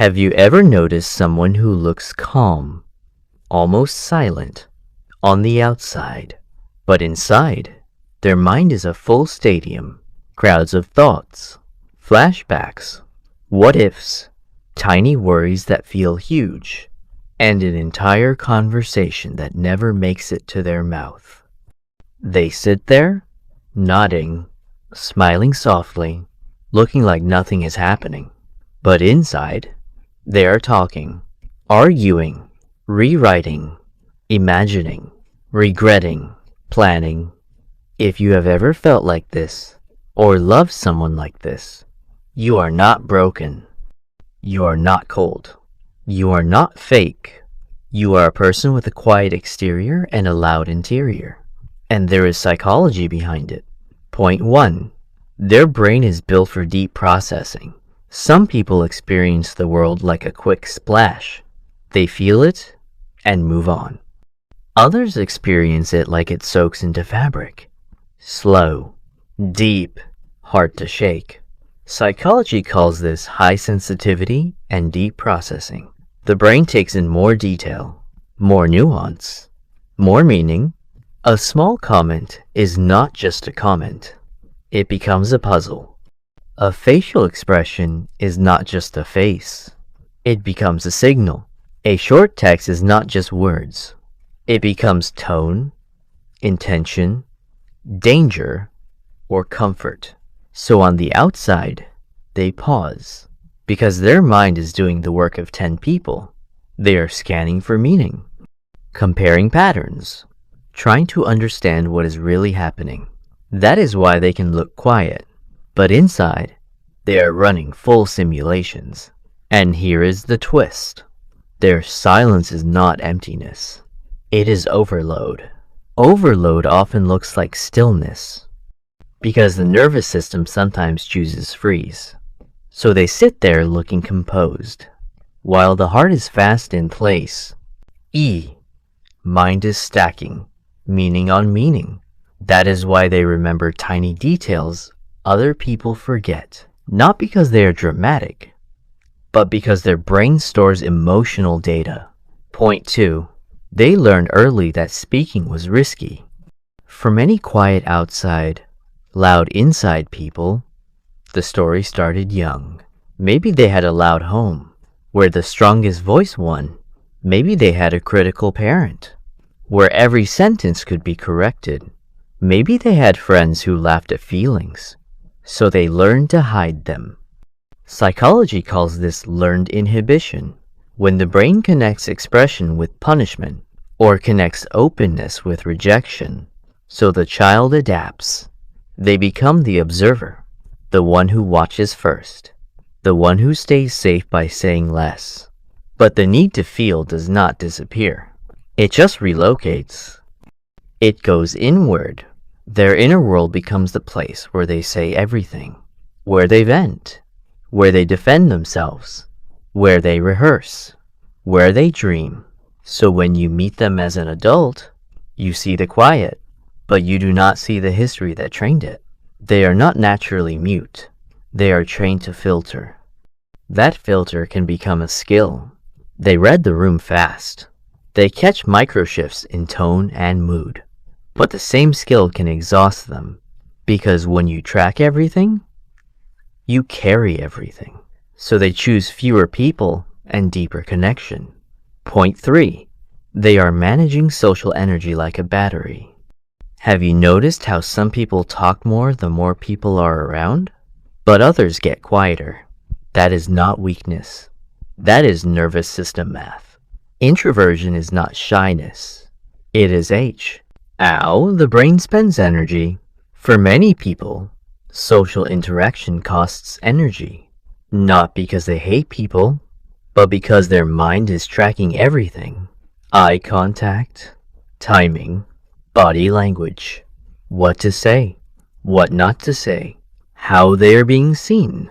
Have you ever noticed someone who looks calm, almost silent, on the outside, but inside, their mind is a full stadium, crowds of thoughts, flashbacks, what ifs, tiny worries that feel huge, and an entire conversation that never makes it to their mouth. They sit there, nodding, smiling softly, looking like nothing is happening. But inside, they are talking, arguing, rewriting, imagining, regretting, planning. If you have ever felt like this, or loved someone like this, you are not broken. You are not cold. You are not fake. You are a person with a quiet exterior and a loud interior. And there is psychology behind it. Point 1. Their brain is built for deep processing. Some people experience the world like a quick splash. They feel it and move on. Others experience it like it soaks into fabric. Slow, deep, hard to shake. Psychology calls this high sensitivity and deep processing. The brain takes in more detail, more nuance, more meaning. A small comment is not just a comment. It becomes a puzzle. A facial expression is not just a face. It becomes a signal. A short text is not just words. It becomes tone, intention, danger, or comfort. So on the outside, they pause. Because their mind is doing the work of 10 people. They are scanning for meaning, comparing patterns, trying to understand what is really happening. That is why they can look quiet, but inside, they are running full simulations. And here is the twist. Their silence is not emptiness. It is overload. Overload often looks like stillness, because the nervous system sometimes chooses freeze. So they sit there looking composed, while the heart is fast in place. Mind is stacking, meaning on meaning. That is why they remember tiny details other people forget. Not because they are dramatic, but because their brain stores emotional data. Point 2. They learned early that speaking was risky. For many quiet outside, loud inside people, the story started young. Maybe they had a loud home, where the strongest voice won. Maybe they had a critical parent, where every sentence could be corrected. Maybe they had friends who laughed at feelings, so they learned to hide them. Psychology calls this learned inhibition, when the brain connects expression with punishment, or connects openness with rejection. So the child adapts. They become the observer, the one who watches first, the one who stays safe by saying less. But the need to feel does not disappear. It just relocates. It goes inward. Their inner world becomes the place where they say everything, where they vent, where they defend themselves, where they rehearse, where they dream. So when you meet them as an adult, you see the quiet, but you do not see the history that trained it. They are not naturally mute. They are trained to filter. That filter can become a skill. They read the room fast. They catch microshifts in tone and mood. But the same skill can exhaust them, because when you track everything, you carry everything. So they choose fewer people and deeper connection. Point 3. They are managing social energy like a battery. Have you noticed how some people talk more the more people are around? But others get quieter. That is not weakness. That is nervous system math. Introversion is not shyness. It is H. How the brain spends energy. For many people, social interaction costs energy. Not because they hate people, but because their mind is tracking everything. Eye contact, timing, body language, what to say, what not to say, how they are being seen.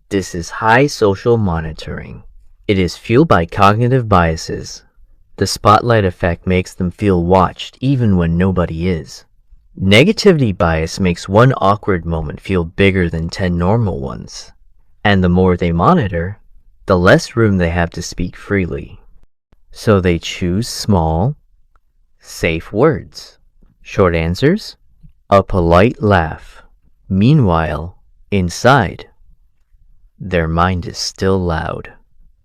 This is high social monitoring. It is fueled by cognitive biases. The spotlight effect makes them feel watched even when nobody is. Negativity bias makes one awkward moment feel bigger than 10 normal ones. And the more they monitor, the less room they have to speak freely. So they choose small, safe words. Short answers, a polite laugh. Meanwhile, inside, their mind is still loud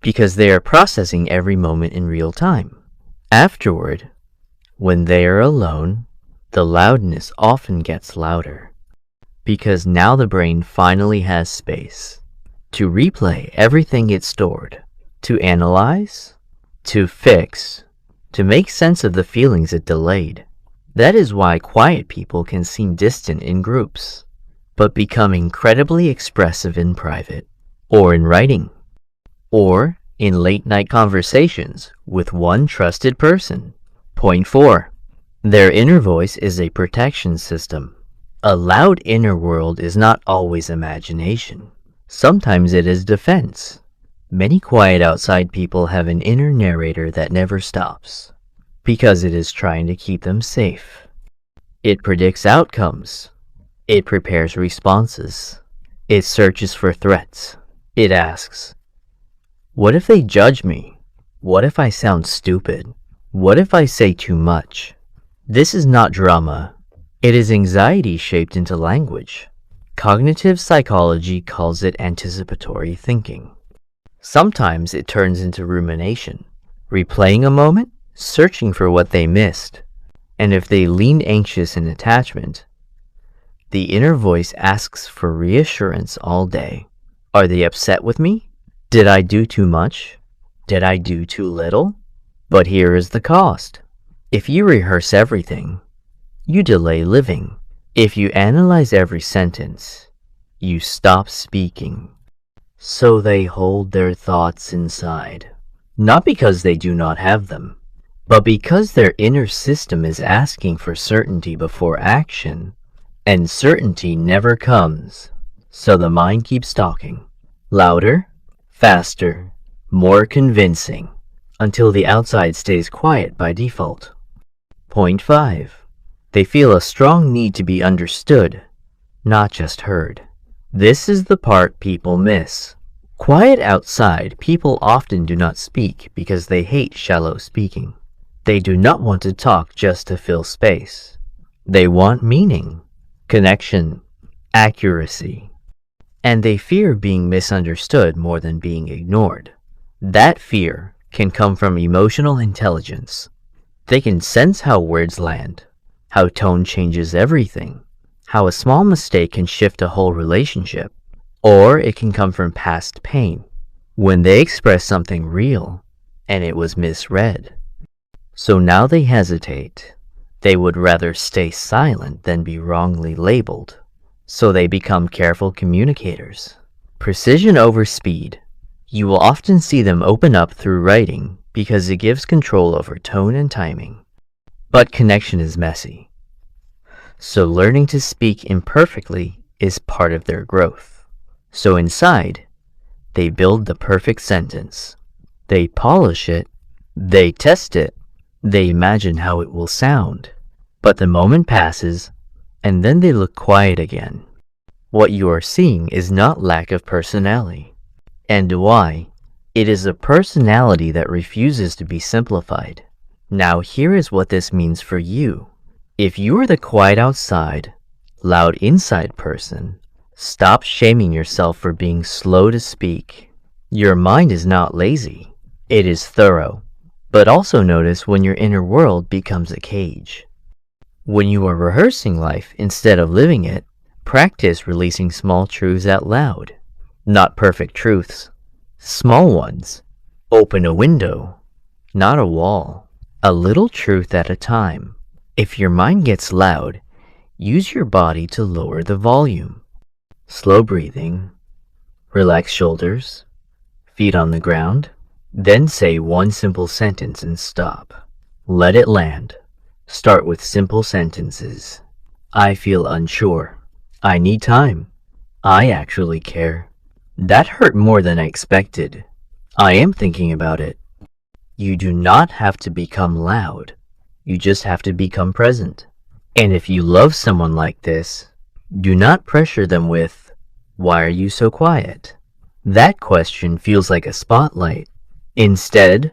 because they are processing every moment in real time. Afterward, when they are alone, the loudness often gets louder because now the brain finally has space to replay everything it stored, to analyze, to fix, to make sense of the feelings it delayed. That is why quiet people can seem distant in groups, but become incredibly expressive in private, or in writing, or in late-night conversations with one trusted person. Point 4. Their inner voice is a protection system. A loud inner world is not always imagination. Sometimes it is defense. Many quiet outside people have an inner narrator that never stops, because it is trying to keep them safe. It predicts outcomes. It prepares responses. It searches for threats. It asks, what if they judge me? What if I sound stupid? What if I say too much? This is not drama. It is anxiety shaped into language. Cognitive psychology calls it anticipatory thinking. Sometimes it turns into rumination, replaying a moment, searching for what they missed. And if they lean anxious in attachment, the inner voice asks for reassurance all day. Are they upset with me? Did I do too much? Did I do too little? But here is the cost. If you rehearse everything, you delay living. If you analyze every sentence, you stop speaking. So they hold their thoughts inside, not because they do not have them, but because their inner system is asking for certainty before action, and certainty never comes. So the mind keeps talking, louder, faster, more convincing, until the outside stays quiet by default. Point 5. They feel a strong need to be understood, not just heard. This is the part people miss. Quiet outside, people often do not speak because they hate shallow speaking. They do not want to talk just to fill space. They want meaning, connection, accuracy, and they fear being misunderstood more than being ignored. That fear can come from emotional intelligence. They can sense how words land, how tone changes everything, how a small mistake can shift a whole relationship, or it can come from past pain, when they express something real and it was misread. So now they hesitate. They would rather stay silent than be wrongly labeled. So they become careful communicators. Precision over speed. You will often see them open up through writing because it gives control over tone and timing. But connection is messy. So learning to speak imperfectly is part of their growth. So inside, they build the perfect sentence. They polish it. They test it. They imagine how it will sound. But the moment passes, and then they look quiet again. What you are seeing is not lack of personality. And why? It is a personality that refuses to be simplified. Now here is what this means for you. If you are the quiet outside, loud inside person, stop shaming yourself for being slow to speak. Your mind is not lazy. It is thorough. But also notice when your inner world becomes a cage. When you are rehearsing life instead of living it, practice releasing small truths out loud. Not perfect truths. Small ones. Open a window, not a wall. A little truth at a time. If your mind gets loud, use your body to lower the volume. Slow breathing. Relax shoulders. Feet on the ground. Then say one simple sentence and stop. Let it land. Start with simple sentences. I feel unsure. I need time. I actually care. That hurt more than I expected. I am thinking about it. You do not have to become loud. You just have to become present. And if you love someone like this, do not pressure them with, why are you so quiet? That question feels like a spotlight. Instead,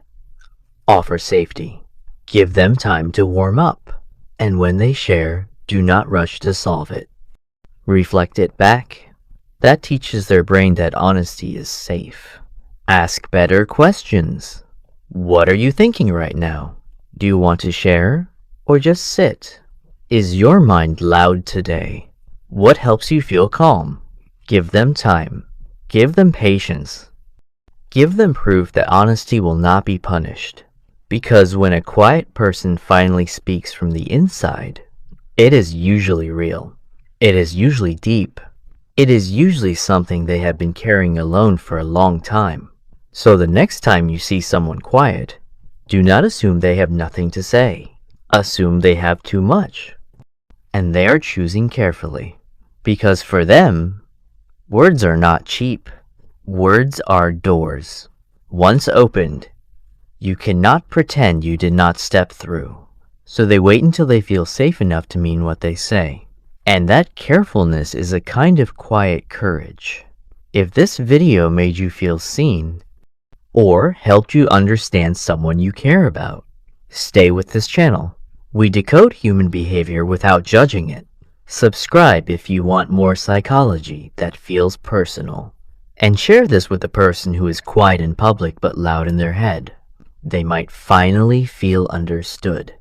offer safety. Give them time to warm up. And when they share, do not rush to solve it. Reflect it back. That teaches their brain that honesty is safe. Ask better questions. What are you thinking right now? Do you want to share or just sit? Is your mind loud today? What helps you feel calm? Give them time. Give them patience. Give them proof that honesty will not be punished. Because when a quiet person finally speaks from the inside, it is usually real. It is usually deep. It is usually something they have been carrying alone for a long time. So the next time you see someone quiet, do not assume they have nothing to say. Assume they have too much. And they are choosing carefully. Because for them, words are not cheap. Words are doors. Once opened, you cannot pretend you did not step through. So they wait until they feel safe enough to mean what they say. And that carefulness is a kind of quiet courage. If this video made you feel seen, or helped you understand someone you care about, stay with this channel. We decode human behavior without judging it. Subscribe if you want more psychology that feels personal. And share this with a person who is quiet in public but loud in their head. They might finally feel understood.